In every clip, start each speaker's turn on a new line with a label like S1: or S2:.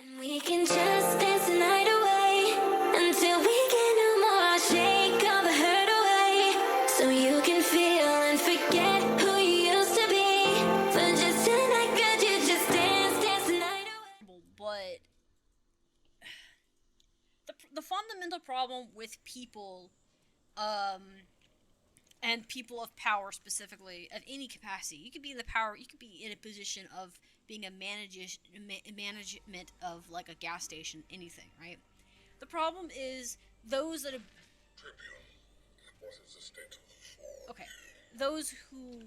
S1: And we can just dance the night away until we get no more. Shake all the hurt away so you can feel and forget who you used to be. For just tonight, could you just dance the night away?
S2: But the fundamental problem with people, and people of power specifically, of any capacity, you could be in the power, you could be in a position of being a management of like a gas station, anything, right? The problem is those that have,
S3: Tribune, what is the state of
S2: okay, those who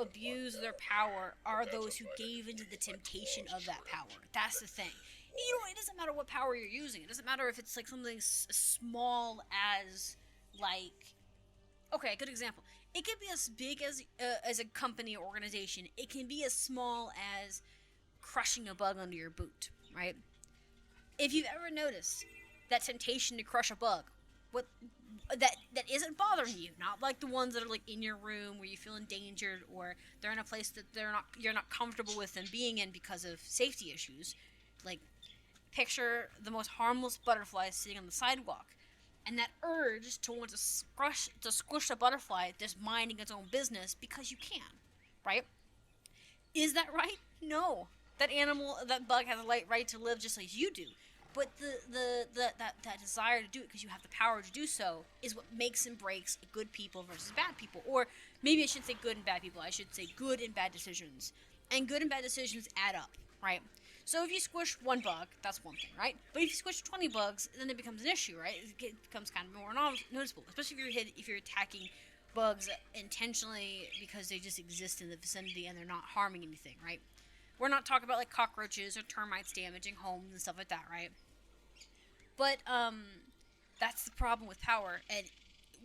S2: abuse their power are those who gave into the temptation of that power. That's the thing. You know, it doesn't matter what power you're using. It doesn't matter if it's like something as small as, like, okay, a good example. It could be as big as a company or organization. It can be as small as crushing a bug under your boot, right? If you've ever noticed that temptation to crush a bug, what that isn't bothering you, not like the ones that are like in your room where you feel endangered or they're in a place that you're not comfortable with them being in because of safety issues. Like, picture the most harmless butterfly sitting on the sidewalk, and that urge to want to squish a butterfly that's minding its own business because you can, right? Is that right? No. That animal, that bug has a right to live just like you do. But that desire to do it because you have the power to do so is what makes and breaks good people versus bad people. Or maybe I should say good and bad people. I should say good and bad decisions. And good and bad decisions add up, right? So if you squish one bug, that's one thing, right? But if you squish 20 bugs, then it becomes an issue, right? It becomes kind of more noticeable, especially if you're attacking bugs intentionally because they just exist in the vicinity and they're not harming anything, right? We're not talking about like cockroaches or termites damaging homes and stuff like that, right? But that's the problem with power. And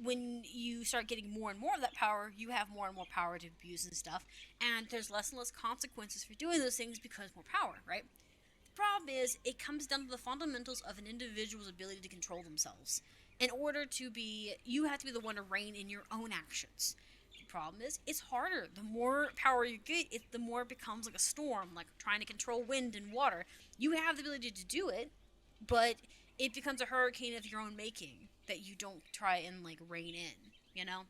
S2: when you start getting more and more of that power, you have more and more power to abuse and stuff, and there's less and less consequences for doing those things because more power, right? The problem is it comes down to the fundamentals of an individual's ability to control themselves. In order to be, you have to be the one to rein in your own actions. The problem is it's harder. The more power you get, the more it becomes like a storm, like trying to control wind and water. You have the ability to do it, but it becomes a hurricane of your own making that you don't try and like rein in, you know?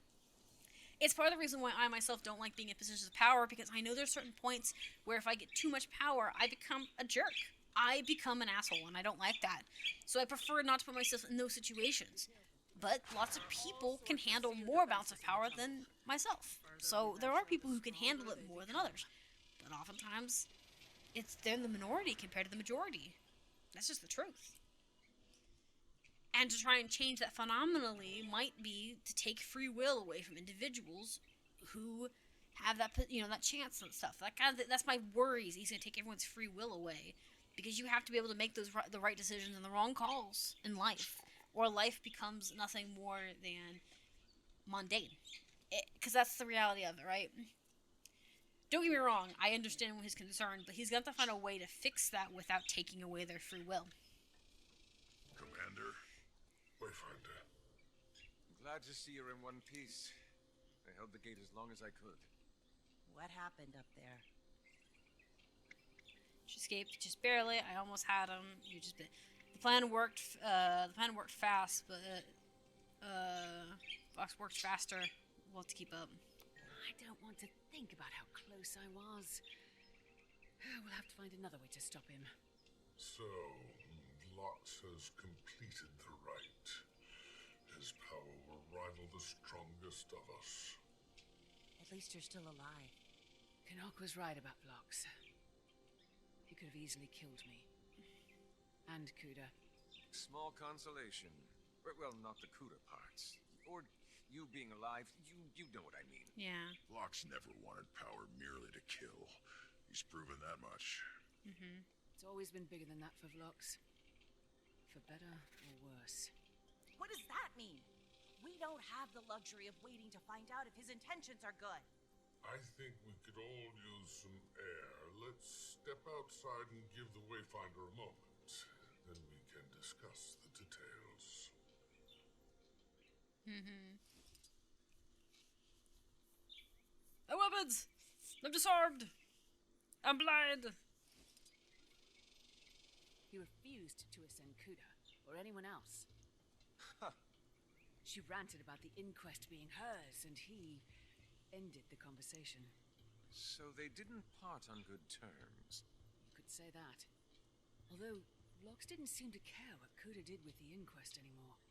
S2: It's part of the reason why I myself don't like being in positions of power, because I know there's certain points where if I get too much power, I become a jerk. I become an asshole, and I don't like that. So I prefer not to put myself in those situations. But lots of people can handle more amounts of power than myself. So there are people who can handle it more than others. But oftentimes, they're in the minority compared to the majority. That's just the truth. And to try and change that phenomenally might be to take free will away from individuals who have that, that chance and stuff. That's my worries. He's going to take everyone's free will away because you have to be able to make the right decisions and the wrong calls in life, or life becomes nothing more than mundane. Because that's the reality of it, right? Don't get me wrong, I understand his concern, but he's going to have to find a way to fix that without taking away their free will.
S3: Commander, Wayfinder.
S4: Glad to see you're in one piece. I held the gate as long as I could.
S5: What happened up there?
S2: She escaped just barely. I almost had him. The plan worked. The plan worked fast, but Fox worked faster. We'll have to keep up.
S5: I don't want to think about how close I was. We'll have to find another way to stop him.
S3: So, Vlox has completed the rite. His power will rival the strongest of us.
S5: At least you're still alive. Canuck was right about Vlox. He could have easily killed me. And Kuda.
S4: Small consolation. Well, not the Kuda parts. Or you being alive. You know what I mean.
S2: Yeah.
S3: Vlox never wanted power merely to kill. He's proven that much.
S2: Mm-hmm.
S5: It's always been bigger than that for Vlox. For better or worse.
S6: What does that mean? We don't have the luxury of waiting to find out if his intentions are good.
S3: I think we could all use some air. Let's step outside and give the Wayfinder a moment. Then we can discuss the details.
S2: Mm-hmm. No weapons! I'm disarmed! I'm blind!
S5: He refused to ascend Kuda, or anyone else.
S4: Huh.
S5: She ranted about the inquest being hers, and he ended the conversation.
S4: So they didn't part on good terms.
S5: You could say that. Although, Vlox didn't seem to care what Kuda did with the inquest anymore.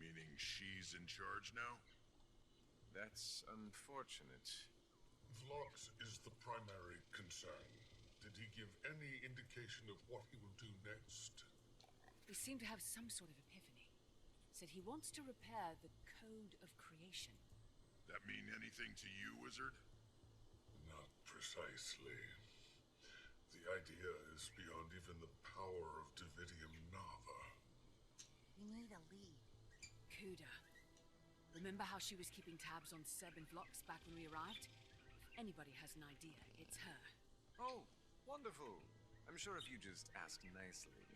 S3: Meaning she's in charge now?
S4: That's unfortunate.
S3: Vlox is the primary concern. Did he give any indication of what he will do next?
S5: He seemed to have some sort of epiphany. Said he wants to repair the Code of Creation.
S3: That mean anything to you, Wizard? Not precisely. The idea is beyond even the power of Davidium Nava.
S6: We need a lead.
S5: Kuda. Remember how she was keeping tabs on Seb and Vlox back when we arrived? If anybody has an idea, it's her.
S4: Oh, wonderful. I'm sure if you just ask nicely.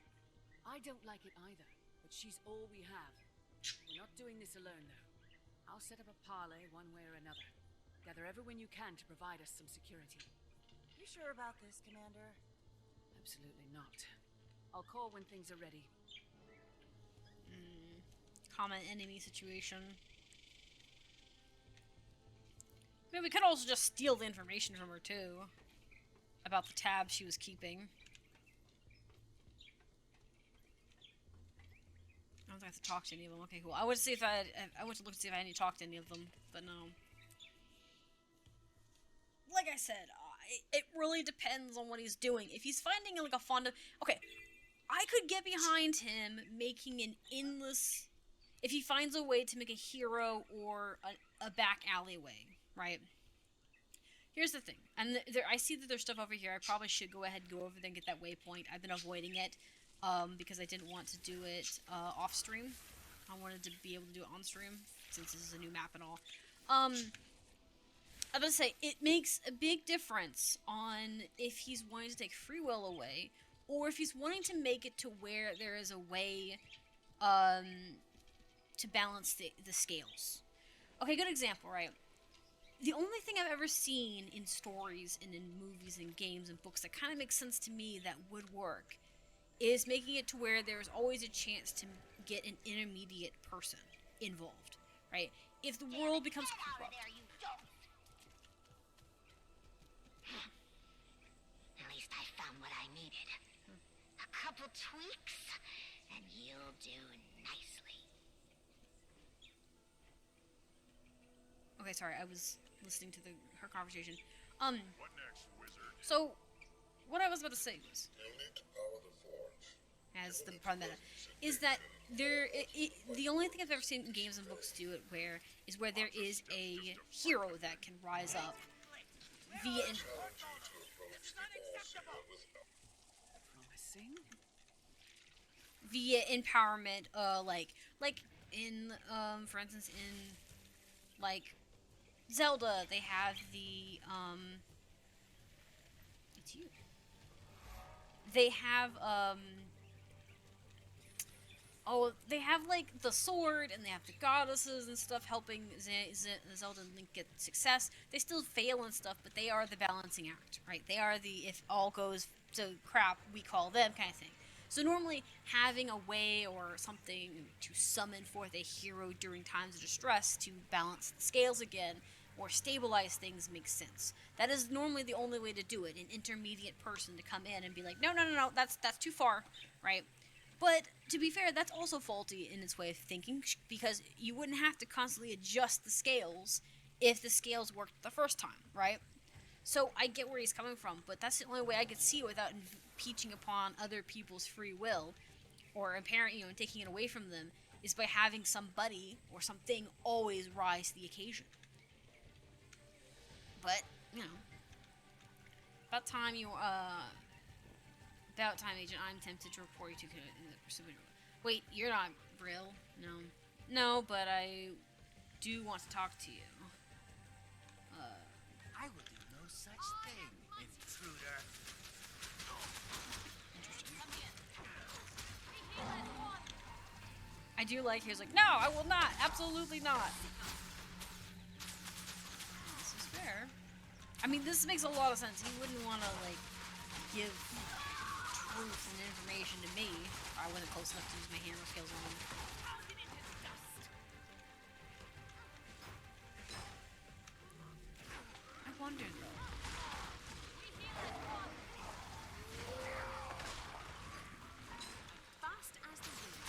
S5: I don't like it either, but she's all we have. We're not doing this alone, though. I'll set up a parley one way or another. Gather everyone you can to provide us some security.
S6: You sure about this, Commander?
S5: Absolutely not. I'll call when things are ready.
S2: Common enemy situation. I mean, we could also just steal the information from her, too. About the tabs she was keeping. I don't think I have to talk to any of them. Okay, cool. I went to look to see if I had any talk to any of them, but no. Like I said, it really depends on what he's doing. If he's finding like a fond of, okay, I could get behind him making an endless. If he finds a way to make a hero or a back alleyway, right? Here's the thing, and I see that there's stuff over here. I probably should go ahead and go over there and get that waypoint. I've been avoiding it. Because I didn't want to do it off stream. I wanted to be able to do it on stream since this is a new map and all. I was gonna say it makes a big difference on if he's wanting to take free will away, or if he's wanting to make it to where there is a way to balance the scales. Okay, good example, right? The only thing I've ever seen in stories and in movies and games and books that kind of makes sense to me that would work is making it to where there's always a chance to get an intermediate person involved, right? If the world becomes corrupt.
S7: At least I found what I needed. A couple tweaks, and you'll do nicely.
S2: Okay, sorry, I was listening to her conversation.
S3: What next, Wizard?
S2: So what I was about to say was,
S3: You'll need to power the forge.
S2: as the part meta, is that the only thing I've ever seen in games and books do it where there is a hero that can rise up via
S5: Promising.
S2: via empowerment, like in for instance in like Zelda, they have the it's you. They have they have like the sword, and they have the goddesses and stuff helping Zelda and Link get success. They still fail and stuff, but they are the balancing act, right? They are the if all goes to crap, we call them kind of thing. So normally having a way or something to summon forth a hero during times of distress to balance the scales again or stabilize things makes sense. That is normally the only way to do it, an intermediate person to come in and be like, no, that's too far, right? But to be fair, that's also faulty in its way of thinking, because you wouldn't have to constantly adjust the scales if the scales worked the first time, right? So I get where he's coming from, but that's the only way I could see it without impeaching upon other people's free will, or taking it away from them, is by having somebody or something always rise to the occasion. But about time, Agent. I'm tempted to report you to the pursuit. Wait, you're not Brill? No, but I do want to talk to you.
S8: I will do no such thing, intruder.
S2: I do like he's like, no, I will not, absolutely not. This is fair. I mean, this makes a lot of sense. He wouldn't want to like give true truth and information to me. I wasn't close enough to use my hammer skills on him. I wondered though.
S5: Fast as the wind.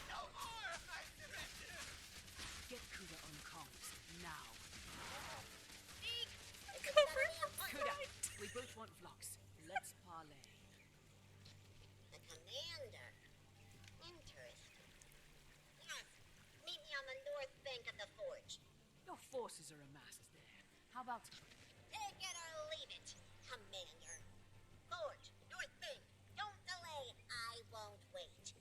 S8: No more, I surrender.
S5: Get Kuda on comms now. Kuda, we both want Vlox. Let's parley.
S7: The commander. Interesting. Yes, meet me on the north bank of the forge.
S5: Your forces are amassed there. How about
S7: Take it or leave it, commander. Forge, north bank. Don't delay. I won't wait.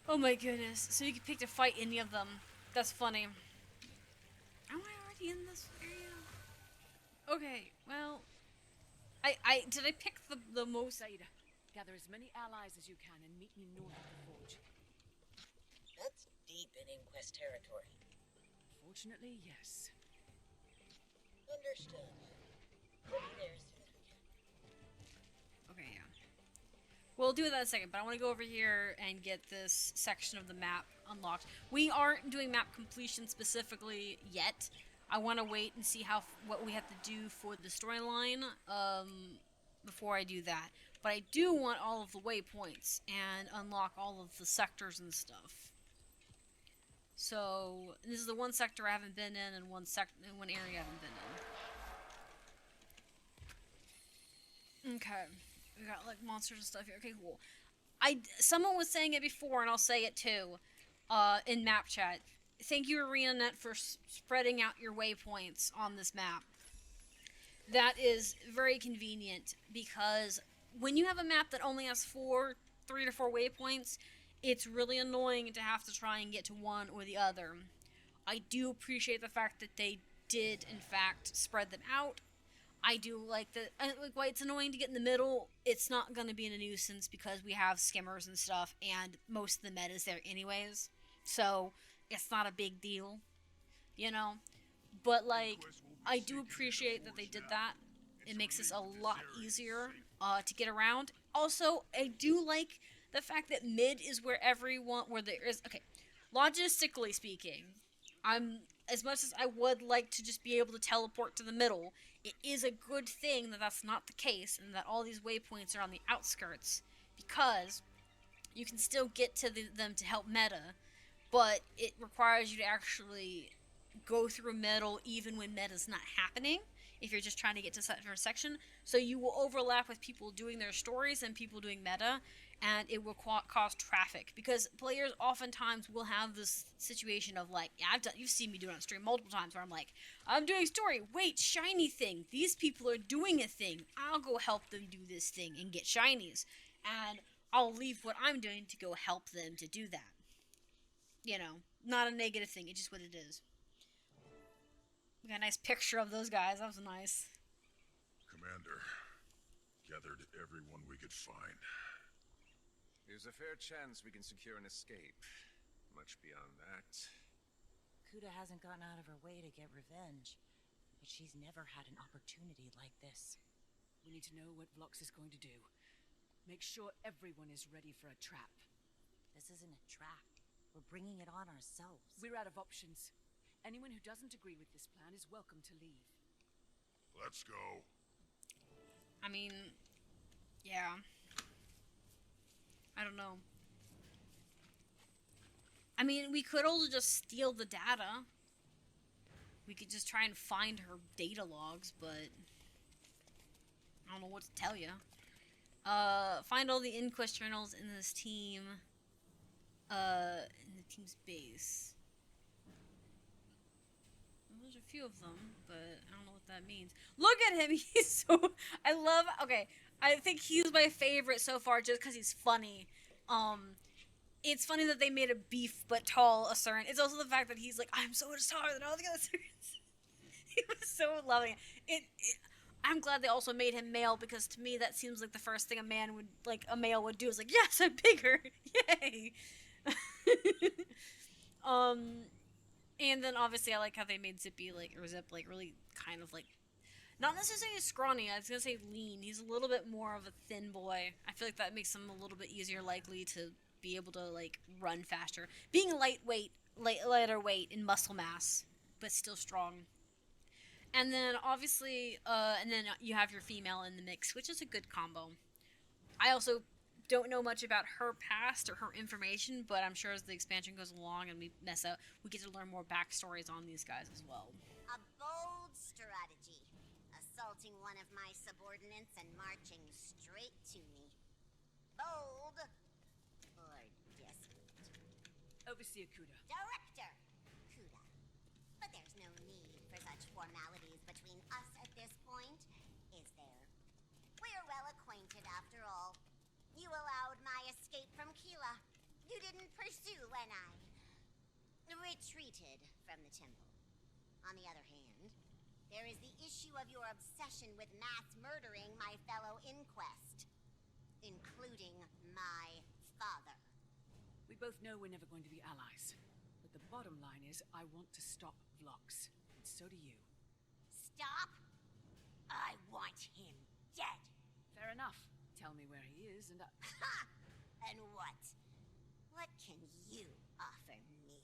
S2: Oh my goodness. So you can pick to fight any of them. That's funny. Am I already in this area? Okay, well... Did I pick the most...
S5: Saida? Gather as many allies as you can and meet me north of the forge.
S7: That's deep in Inquest territory.
S5: Fortunately, yes.
S7: Understood. We'll be there as soon as we can.
S2: Okay, yeah. We'll do that in a second, but I want to go over here and get this section of the map unlocked. We aren't doing map completion specifically yet. I want to wait and see what we have to do for the storyline before I do that. But I do want all of the waypoints and unlock all of the sectors and stuff. So this is the one sector I haven't been in, and one area I haven't been in. Okay, we got like monsters and stuff here. Okay, cool. Someone was saying it before, and I'll say it too, in map chat. Thank you, ArenaNet, for spreading out your waypoints on this map. That is very convenient, because when you have a map that only has 3 to 4 waypoints, it's really annoying to have to try and get to one or the other. I do appreciate the fact that they did, in fact, spread them out. I do like why it's annoying to get in the middle. It's not going to be a nuisance because we have skimmers and stuff, and most of the meta is there anyways. So it's not a big deal, you know? But, like, I do appreciate that they did that. It makes this a lot easier to get around. Also, I do like the fact that mid is where there is... Okay, logistically speaking, as much as I would like to just be able to teleport to the middle, it is a good thing that that's not the case, and that all these waypoints are on the outskirts, because you can still get to them to help meta, but it requires you to actually go through middle even when meta's not happening, if you're just trying to get to a section. So you will overlap with people doing their stories and people doing meta, and it will cause traffic, because players oftentimes will have this situation of like, you've seen me do it on stream multiple times, where I'm like, I'm doing story, wait, shiny thing, these people are doing a thing, I'll go help them do this thing and get shinies, and I'll leave what I'm doing to go help them to do that. You know, not a negative thing, it's just what it is. We got a nice picture of those guys, that was nice.
S3: Commander, gathered everyone we could find.
S4: There's a fair chance we can secure an escape. Much beyond that.
S6: Kuda hasn't gone out of her way to get revenge, but she's never had an opportunity like this.
S5: We need to know what Vlox is going to do. Make sure everyone is ready for a trap.
S6: This isn't a trap. We're bringing it on ourselves.
S5: We're out of options. Anyone who doesn't agree with this plan is welcome to leave.
S3: Let's go.
S2: I mean, yeah. I don't know. I mean, we could also just steal the data. We could just try and find her data logs, but I don't know what to tell you. Find all the Inquest journals in this team. In the team's base. Well, there's a few of them, but I don't know what that means. Look at him! He's so... Okay, I think he's my favorite so far just because he's funny. It's funny that they made a beef but tall Asuran. It's also the fact that he's like, I'm so much taller than all the other Asurans. He was so loving it. I'm glad they also made him male, because to me that seems like the first thing a male would do is like, yes, I'm bigger! Yay! And then obviously I like how they made Zip really kind of like Not necessarily scrawny, I was gonna say lean. He's a little bit more of a thin boy. I feel like that makes him a little bit easier likely to be able to, like, run faster. Being lighter weight in muscle mass, but still strong. And then, obviously, and then you have your female in the mix, which is a good combo. I also don't know much about her past or her information, but I'm sure as the expansion goes along and we get to learn more backstories on these guys as well.
S7: A bold strategy. Assaulting one of my subordinates and marching straight to me. Bold or desperate?
S5: Overseer Kuda.
S7: Director Kuda. But there's no need for such formalities between us at this point, is there? We're well acquainted after all. You allowed my escape from Keela. You didn't pursue when I retreated from the temple. On the other hand, there is the issue of your obsession with mass murdering my fellow Inquest, including my father.
S5: We both know we're never going to be allies. But the bottom line is, I want to stop Vlox. And so do you.
S7: Stop? I want him dead.
S5: Fair enough. Tell me where he is, and
S7: Ha! And what? What can you offer me?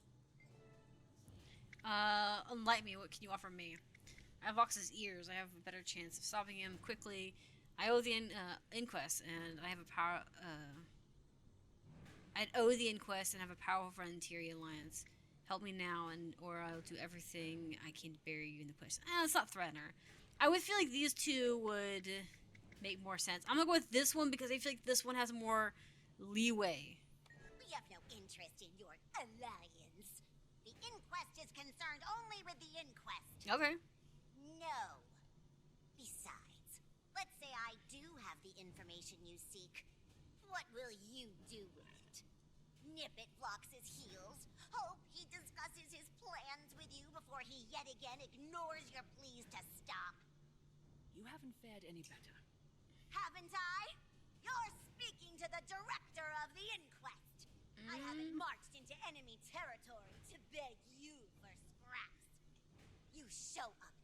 S2: Enlighten me, what can you offer me? I have Vox's ears, I have a better chance of stopping him quickly. I owe the Inquest, and I have a power, I'd owe the Inquest and have a powerful Frontier Alliance. Help me now, or I'll do everything I can to bury you in the push. Let's not threaten her. I would feel like these two would make more sense. I'm gonna go with this one because I feel like this one has more leeway.
S7: We have no interest in your alliance. The Inquest is concerned only with the Inquest.
S2: Okay.
S7: No. Besides, let's say I do have the information you seek. What will you do with it? Nip at Vlox's heels? Hope he discusses his plans with you before he yet again ignores your pleas to stop?
S5: you haven't fared any better.
S7: Haven't I? You're speaking to the director of the Inquest. I haven't marched into enemy territory to beg you for scraps. You show up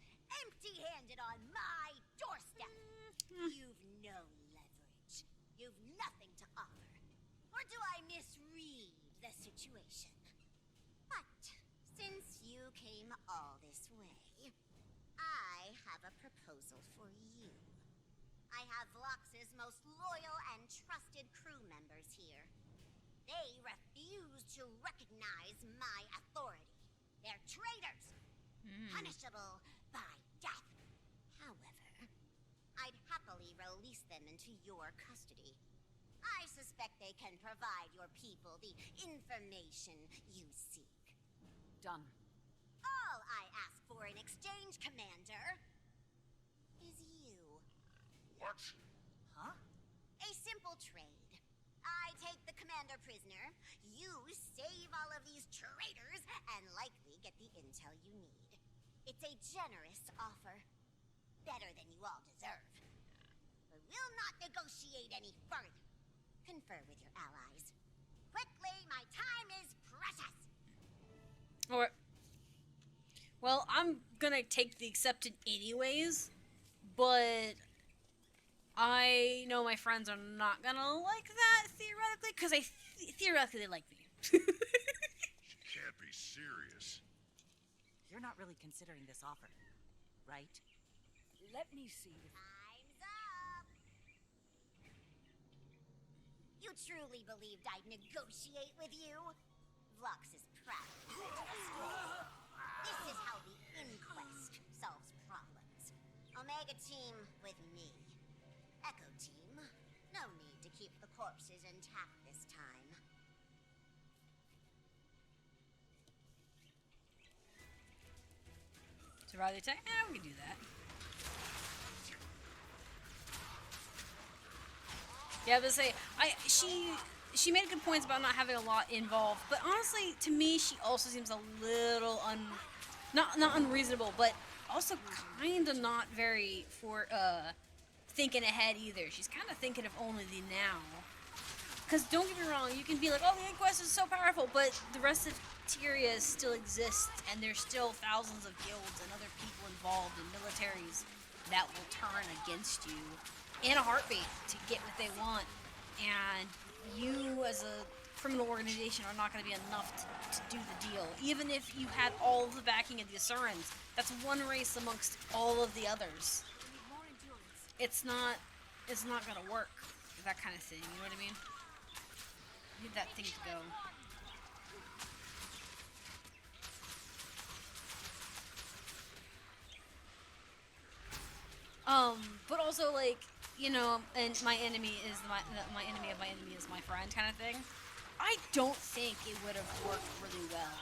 S7: empty-handed on my doorstep. You've no leverage. You've nothing to offer. Or do I misread the situation? But since you came all this way, I have a proposal for you. I have Vlox's most loyal and trusted crew members here. They refuse to recognize my authority. They're traitors, punishable by death. However, I'd happily release them into your custody. I suspect they can provide your people the information you seek.
S5: Done.
S7: All I ask for in exchange, Commander, is you.
S3: What?
S7: Huh? A simple trade. I take the commander prisoner, you save all of these traitors, and likely get the intel you need. It's a generous offer. Better than you all deserve. But we'll not negotiate any further. Confer with your allies. Quickly, my time is precious.
S2: Alright. Well, I'm gonna take the accepted anyways, but I know my friends are not gonna like that, theoretically, because theoretically they like me.
S3: You can't be serious.
S6: You're not really considering this offer, right?
S5: Let me see if...
S7: Time's up. You truly believed I'd negotiate with you? Vlox is proud of you to destroy. This is how the Inquest solves problems. Omega Team with me. Echo Team, no need to keep the corpses intact this time.
S2: Survive the attack? We can do that. Yeah, but say she made good points about not having a lot involved, but honestly, to me, she also seems a little not unreasonable, but also kind of not very thinking ahead either. She's kind of thinking of only the now. Because don't get me wrong, you can be like, oh, the Inquest is so powerful, but the rest of Tyria still exists, and there's still thousands of guilds and other people involved in militaries that will turn against you in a heartbeat to get what they want. And you, as a criminal organization, are not going to be enough to do the deal. Even if you had all of the backing of the Asurans, that's one race amongst all of the others. It's not going to work. That kind of thing, you know what I mean? Need that thing to go. But also, like, you know, and my enemy is my enemy of my enemy is my friend kind of thing. I don't think it would have worked really well.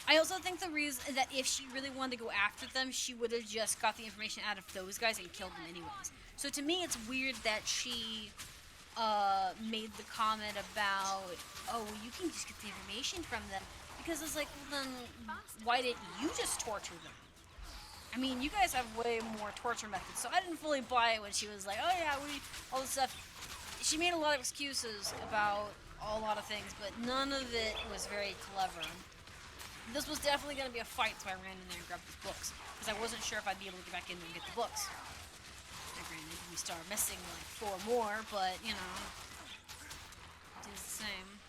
S2: I also think the reason that if she really wanted to go after them, she would have just got the information out of those guys and killed them anyways. So to me, it's weird that she made the comment about, oh, well, you can just get the information from them. Because it's like, well, then why didn't you just torture them? I mean, you guys have way more torture methods, so I didn't fully buy it when she was like, oh yeah, all this stuff. She made a lot of excuses about a lot of things, but none of it was very clever. This was definitely going to be a fight, so I ran in there and grabbed these books, because I wasn't sure if I'd be able to get back in there and get the books. And granted, we started missing like 4 more, but, you know, it is the same.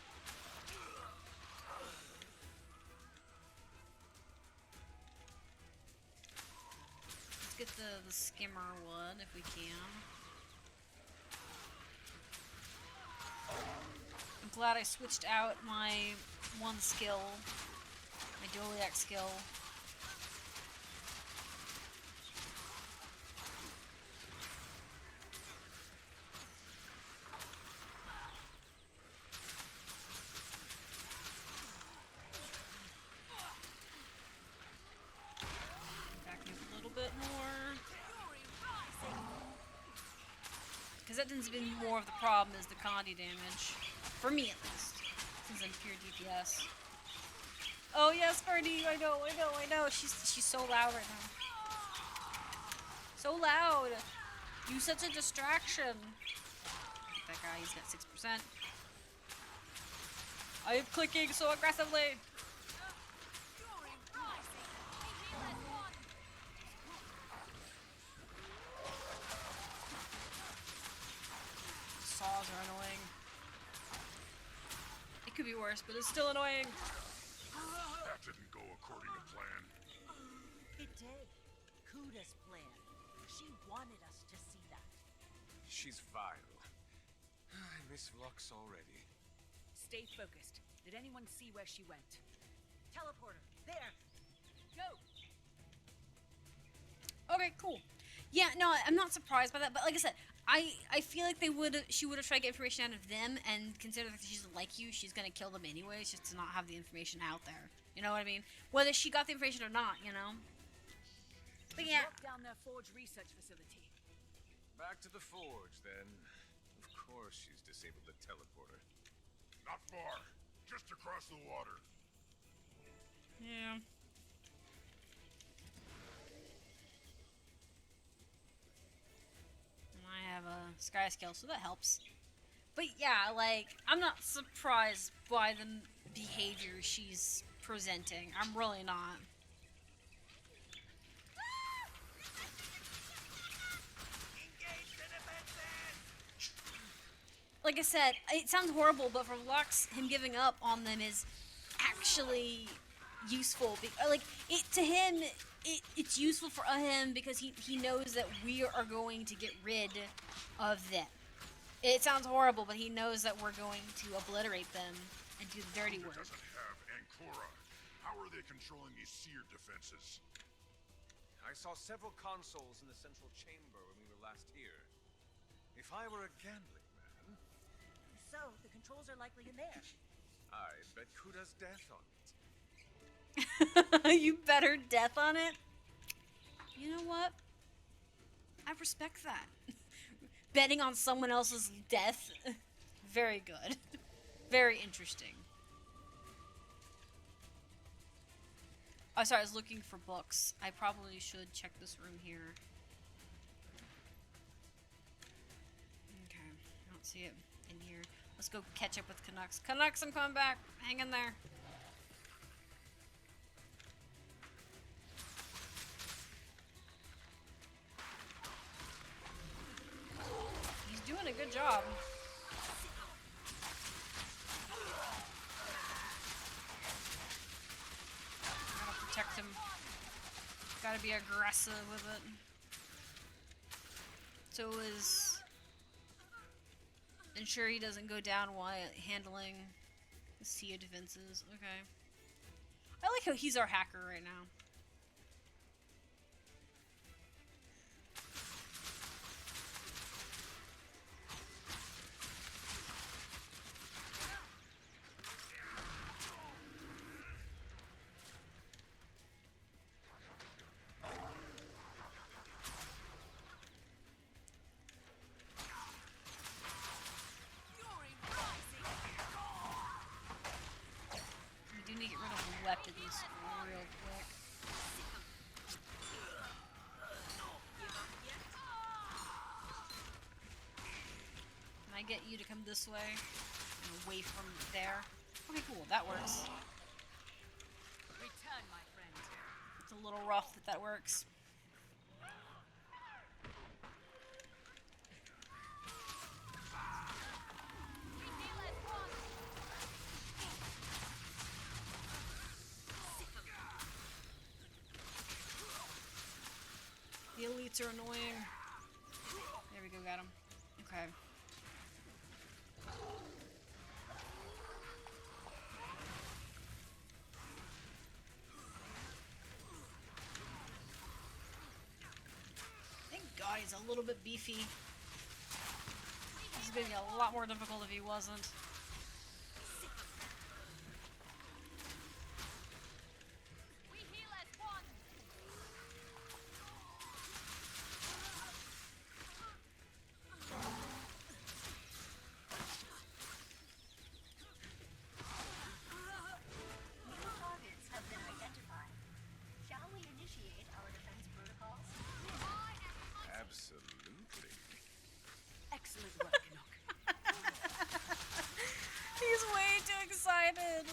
S2: Let's get the skimmer wood if we can. I'm glad I switched out my one skill, my Doliac skill. Back up a little bit more. Because that tends to be more of the problem is the Condi damage. For me, at least. Since I'm pure DPS. Oh yes, Birdie, I know. She's so loud right now. So loud! You such a distraction. That guy, he's got 6%. I am clicking so aggressively. Saws are annoying. It could be worse, but it's still annoying.
S3: That didn't go according to plan.
S6: It did. Kuda's plan. She wanted us to see that.
S4: She's vile. I miss Lux already.
S5: Stay focused. Did anyone see where she went?
S6: Teleporter. There.
S5: Go!
S2: Okay, cool. Yeah, no, I'm not surprised by that, but like I said, I feel like she would have tried to get information out of them, and considering that she doesn't like you, she's gonna kill them anyways, just to not have the information out there. You know what I mean? Whether she got the information or not, you know? But yeah.
S5: Lock down their Forge research facility.
S4: Back to the forge, then. Of course she's disabled the teleporter.
S3: Not far. Just across the water.
S2: Yeah. I have a sky skill, so that helps. But yeah, like, I'm not surprised by the behavior she's presenting. I'm really not. Like I said, it sounds horrible, but for Lux, him giving up on them is actually useful. Like, to him, it's useful for him because he knows that we are going to get rid of them. It sounds horrible, but he knows that we're going to obliterate them and do the dirty
S3: Kuda
S2: work.
S3: doesn't have Ancora. How are they controlling these seer defenses?
S4: I saw several consoles in the central chamber when we were last here. If I were a gambling man,
S6: So, the controls are likely in there.
S4: I'd bet Kuda's death on it.
S2: You better death on it? You know what? I respect that. Betting on someone else's death. Very good. Very interesting. Oh, sorry, I was looking for books. I probably should check this room here. Okay, I don't see it in here. Let's go catch up with Canucks. Canucks, I'm coming back. Hang in there. job. Gotta protect him. Gotta be aggressive with it. So is ensure he doesn't go down while handling the sea of defenses. Okay. I like how he's our hacker right now. Weapons real quick. Can I get you to come this way and away from there? Okay, cool. That works.
S5: Return, my friend.
S2: It's a little rough that works. The elites are annoying. There we go, got him. Okay. Thank God he's a little bit beefy. This is gonna be a lot more difficult if he wasn't.
S5: Excellent work, Enoch.
S2: He's way too excited.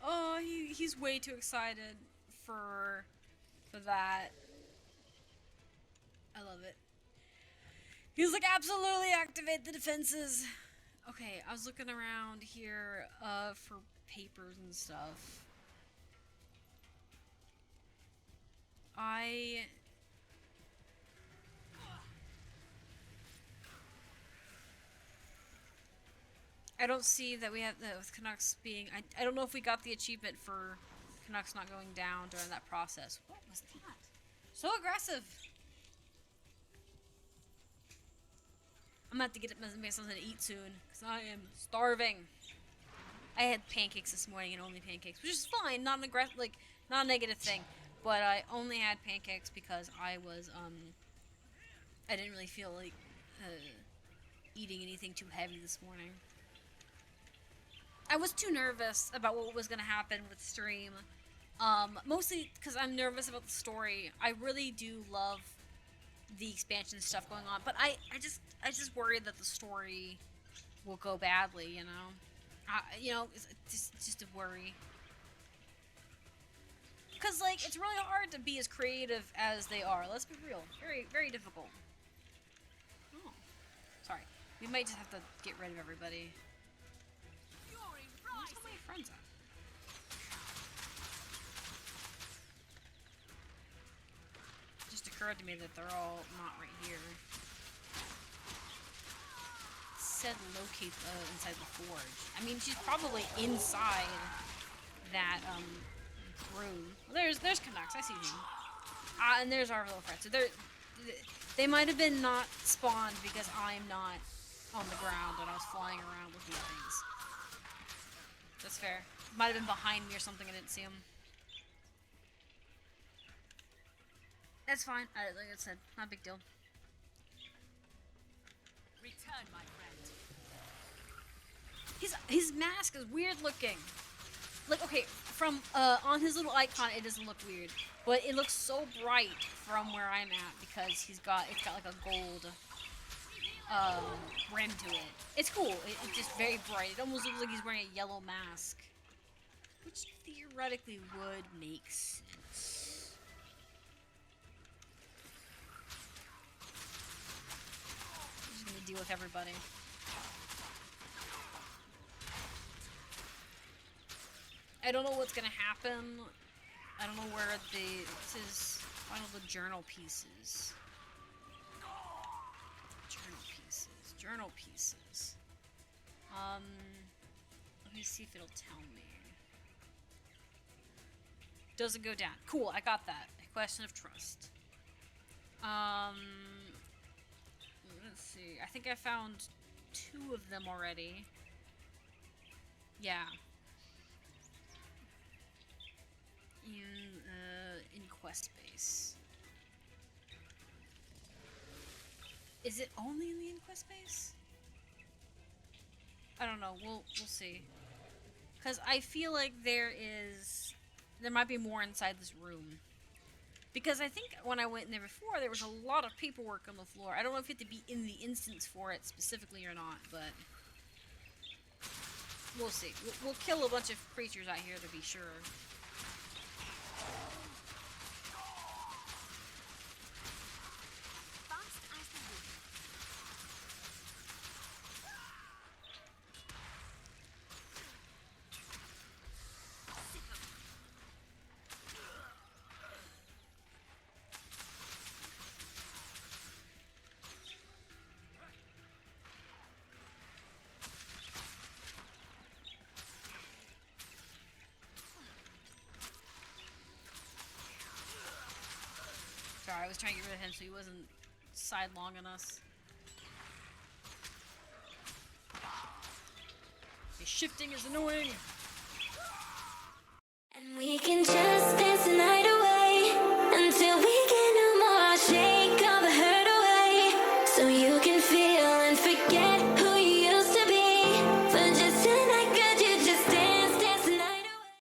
S2: Oh, he's way too excited for that. I love it. He's like, absolutely activate the defenses. Okay, I was looking around here for papers and stuff. I don't see that we have with Canucks being. I don't know if we got the achievement for Canucks not going down during that process. What was that? So aggressive. I'm gonna have to get make something to eat soon because I am starving. I had pancakes this morning and only pancakes, which is fine, not an not a negative thing. But I only had pancakes because I was I didn't really feel like eating anything too heavy this morning. I was too nervous about what was going to happen with stream. Mostly because I'm nervous about the story. I really do love the expansion stuff going on, but I just worry that the story will go badly, you know? It's just a worry. Because, like, it's really hard to be as creative as they are. Let's be real. Very, very difficult. Oh. Sorry. We might just have to get rid of everybody. Where's all my friends at? It just occurred to me that they're all not right here. It said locate inside the forge. I mean, she's probably inside that, room. Well, there's Canucks. I see him. And there's our little friend. So they might have been not spawned because I'm not on the ground and I was flying around looking at things. That's fair. Might have been behind me or something. I didn't see him. That's fine. Like I said, not a big deal.
S5: Return, my friend.
S2: His mask is weird looking. Like, okay, from on his little icon, it doesn't look weird, but it looks so bright from where I'm at because it's got like a gold rim to it. It's cool. It's just very bright. It almost looks like he's wearing a yellow mask, which theoretically would make sense. deal with everybody. I don't know what's gonna happen. I don't know where this is one of the journal pieces. Journal pieces. Let me see if it'll tell me. Doesn't go down. Cool, I got that. A question of trust. Let's see. I think I found 2 of them already. Yeah. In quest base. Is it only in the inquest base? I don't know. We'll see. Cause I feel like there might be more inside this room. Because I think when I went in there before, there was a lot of paperwork on the floor. I don't know if you have to be in the instance for it specifically or not, but we'll see. We'll kill a bunch of creatures out here to be sure. Sorry, I was trying to get rid of him so he wasn't sidelong on us. His shifting is annoying.
S1: And we can just dance the night away until we get no more. I'll shake all the hurt away so you can feel